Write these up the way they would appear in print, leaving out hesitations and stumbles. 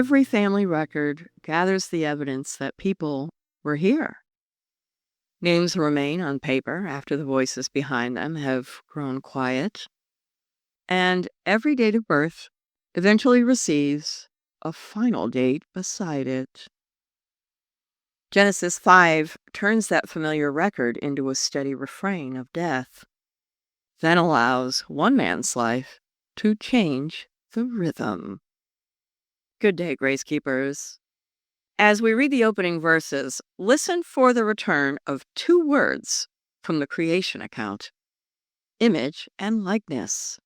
Every family record gathers the evidence that people were here. Names remain on paper after the voices behind them have grown quiet, and every date of birth eventually receives a final date beside it. Genesis 5 turns that familiar record into a steady refrain of death, then allows one man's life to change the rhythm. Good day, Gracekeepers. As we read the opening verses, listen for the return of two words from the creation account: image and likeness.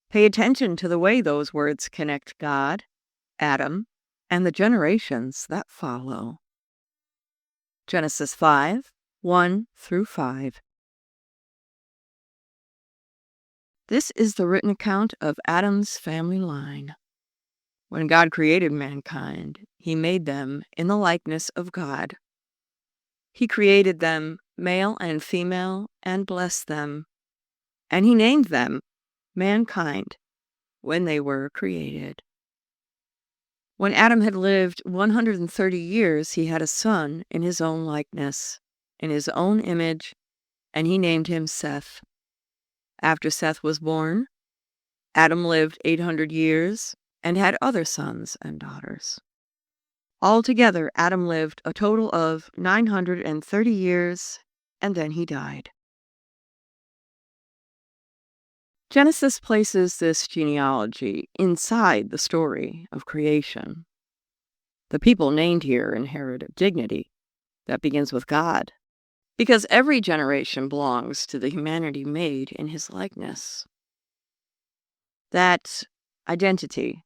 Pay attention to the way those words connect God, Adam, and the generations that follow. Genesis 5, 1 through 5. This is the written account of Adam's family line. When God created mankind, he made them in the likeness of God. He created them male and female and blessed them, and he named them mankind when they were created. When Adam had lived 130 years, he had a son in his own likeness, in his own image, and he named him Seth. After Seth was born, Adam lived 800 years and had other sons and daughters. Altogether, Adam lived a total of 930 years, and then he died. Genesis places this genealogy inside the story of creation. The people named here inherit a dignity that begins with God, because every generation belongs to the humanity made in his likeness. That identity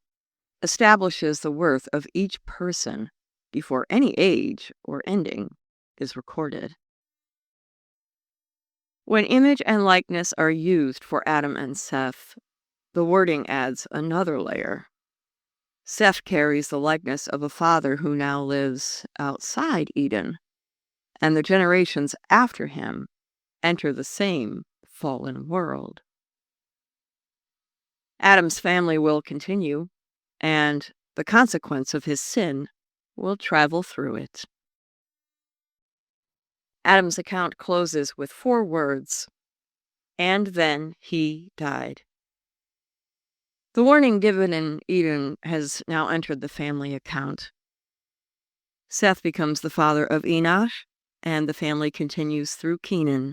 establishes the worth of each person before any age or ending is recorded. When image and likeness are used for Adam and Seth, the wording adds another layer. Seth carries the likeness of a father who now lives outside Eden, and the generations after him enter the same fallen world. Adam's family will continue, and the consequence of his sin will travel through it. Adam's account closes with 4 words, and then he died. The warning given in Eden has now entered the family account. Seth becomes the father of Enoch, and the family continues through Kenan,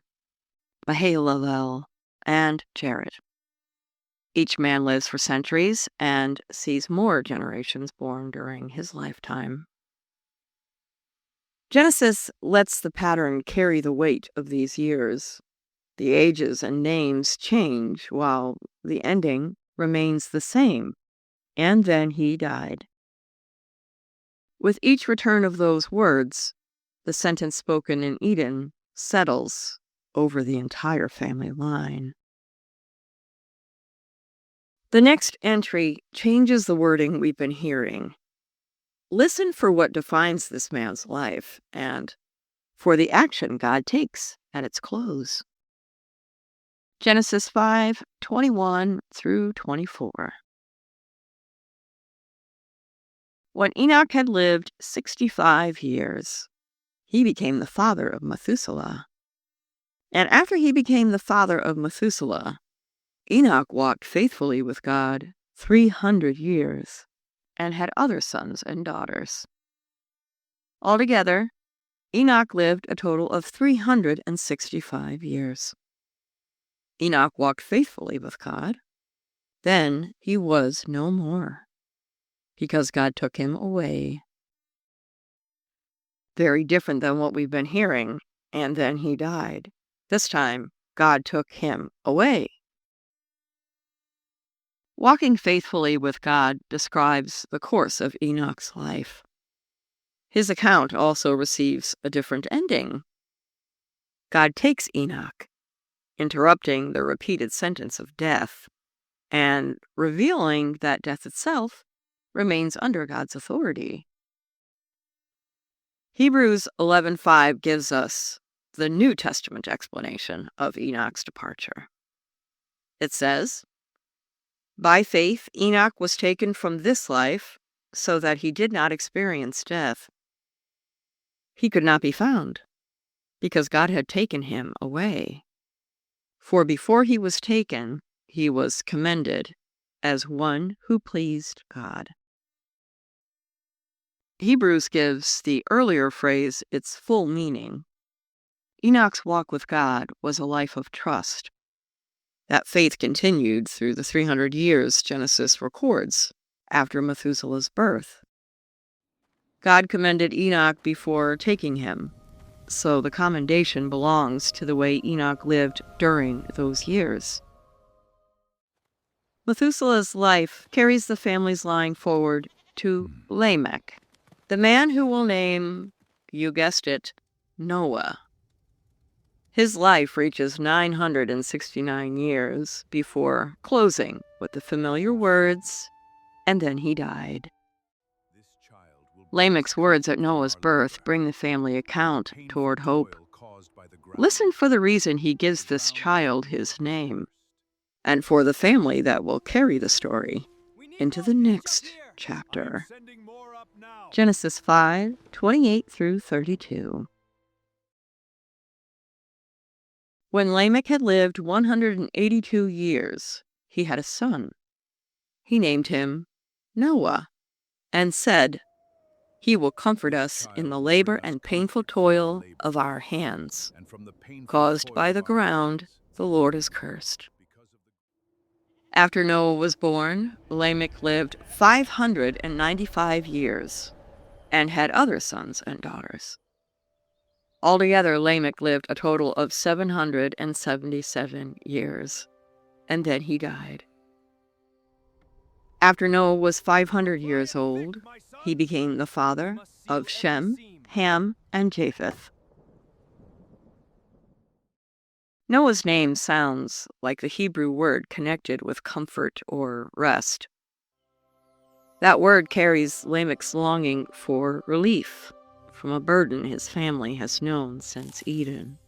Mahalalel, and Jared. Each man lives for centuries and sees more generations born during his lifetime. Genesis lets the pattern carry the weight of these years. The ages and names change while the ending remains the same, and then he died. With each return of those words, the sentence spoken in Eden settles over the entire family line. The next entry changes the wording we've been hearing. Listen for what defines this man's life and for the action God takes at its close. Genesis 5, 21 through 24. When Enoch had lived 65 years, he became the father of Methuselah. And after he became the father of Methuselah, Enoch walked faithfully with God 300 years and had other sons and daughters. Altogether, Enoch lived a total of 365 years. Enoch walked faithfully with God. Then he was no more, because God took him away. Very different than what we've been hearing, and then he died. This time, God took him away. Walking faithfully with God describes the course of Enoch's life. His account also receives a different ending. God takes Enoch, interrupting the repeated sentence of death, and revealing that death itself remains under God's authority. Hebrews 11:5 gives us the New Testament explanation of Enoch's departure. It says, "By faith Enoch was taken from this life so that he did not experience death. He could not be found, because God had taken him away. For before he was taken, he was commended as one who pleased God. Hebrews gives the earlier phrase its full meaning. Enoch's walk with God was a life of trust. That faith continued through the 300 years Genesis records after Methuselah's birth. God commended Enoch before taking him, so the commendation belongs to the way Enoch lived during those years. Methuselah's life carries the family's line forward to Lamech, the man who will name, you guessed it, Noah. His life reaches 969 years before closing with the familiar words, and then he died. Lamech's words at Noah's birth bring the family account toward hope. Listen for the reason he gives this child his name, and for the family that will carry the story into the next chapter. Genesis 5:28 through 32. When Lamech had lived 182 years, he had a son. He named him Noah, and said, "He will comfort us in the labor and painful toil of our hands. Caused by the ground, the Lord is cursed." After Noah was born, Lamech lived 595 years and had other sons and daughters. Altogether, Lamech lived a total of 777 years, and then he died. After Noah was 500 years old, he became the father of Shem, Ham, and Japheth. Noah's name sounds like the Hebrew word connected with comfort or rest. That word carries Lamech's longing for relief from a burden his family has known since Eden.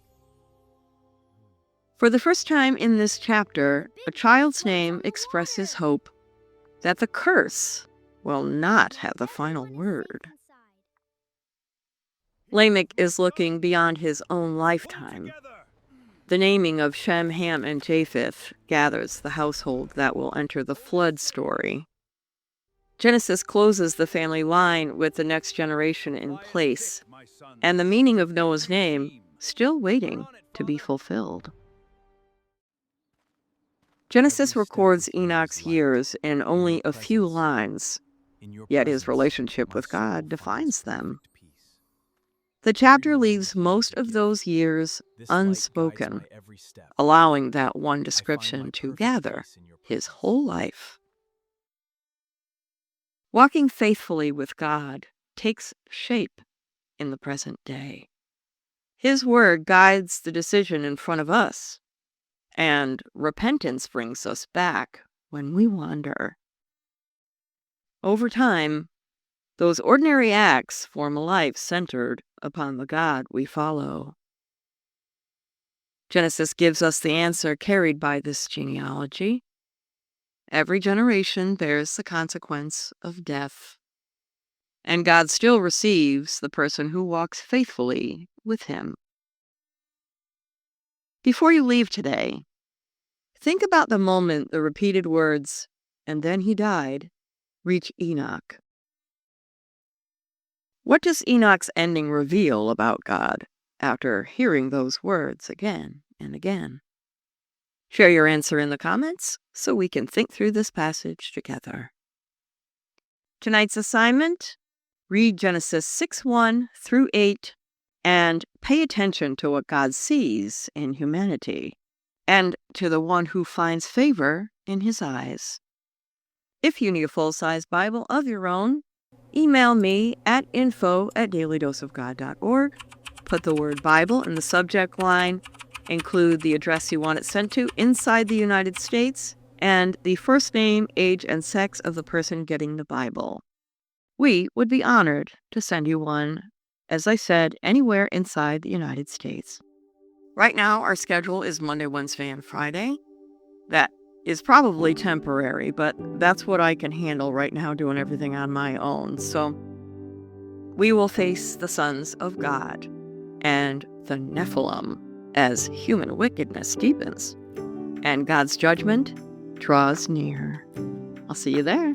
For the first time in this chapter, a child's name expresses hope that the curse will not have the final word. Lamech is looking beyond his own lifetime. The naming of Shem, Ham, and Japheth gathers the household that will enter the flood story. Genesis closes the family line with the next generation in place, and the meaning of Noah's name still waiting to be fulfilled. Genesis records Enoch's years in only a few lines, yet his relationship with God defines them. The chapter leaves most of those years unspoken, allowing that one description to gather his whole life. Walking faithfully with God takes shape in the present day. His word guides the decision in front of us, and repentance brings us back when we wander. Over time, those ordinary acts form a life centered upon the God we follow. Genesis gives us the answer carried by this genealogy. Every generation bears the consequence of death, and God still receives the person who walks faithfully with him. Before you leave today, think about the moment the repeated words, "and then he died," reach Enoch. What does Enoch's ending reveal about God after hearing those words again and again? Share your answer in the comments so we can think through this passage together. Tonight's assignment: read Genesis 6:1 through 8 and pay attention to what God sees in humanity and to the one who finds favor in his eyes. If you need a full-size Bible of your own, email me at info@dailydoseofgod.org. Put the word Bible in the subject line, include the address you want it sent to inside the United States, and the first name, age, and sex of the person getting the Bible. We would be honored to send you one, as I said, anywhere inside the United States. Right now, our schedule is Monday, Wednesday, and Friday. That is probably temporary, but that's what I can handle right now, doing everything on my own. So we will face the sons of God and the Nephilim as human wickedness deepens and God's judgment draws near. I'll see you there.